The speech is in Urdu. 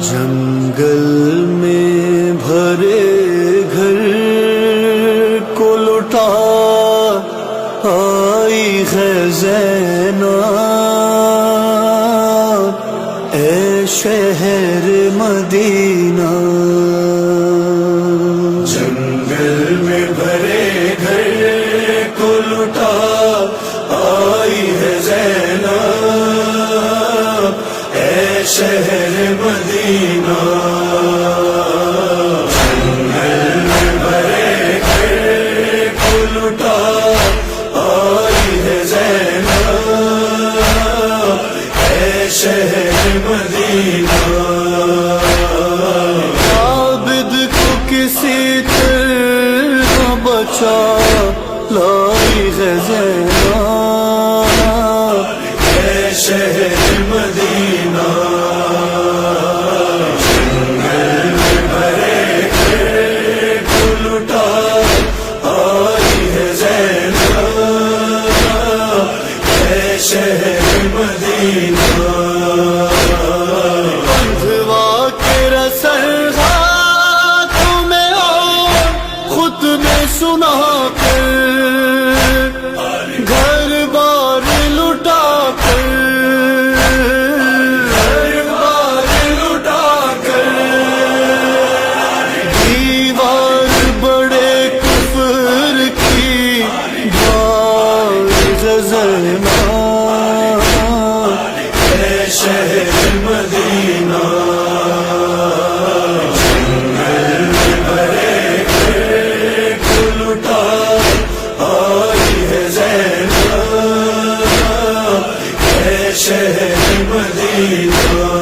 جنگل میں بھرے گھر کو لٹا آئی ہے زینب، اے شہر مدینہ۔ جنگل میں بھرے گھر کو لٹا آئی ہے زینب، اے شہر مدینہ۔ جنگل میں بھرے گھر کو لٹا آئی ہے زینب، اے شہر مدینہ۔ عابد کو کسی طرح بچا لائی ہے زینب، اے شہر مدینہ۔ جنگل میں بھرے گھر کو لٹا آئی ہے زینب، اے شہر مدینہ۔ بندھوا کے رسل ہاتھوں میں اور خطبے سنا کر، گھر بار لٹا کر، گھر بار لٹا کر، دیوار بڑے کفر کی ڈھال زینب، اے شہر مدینہ۔ جنگل میں بھرے گھر کو لٹا آئی ہے زینب، اے شہر مدینہ۔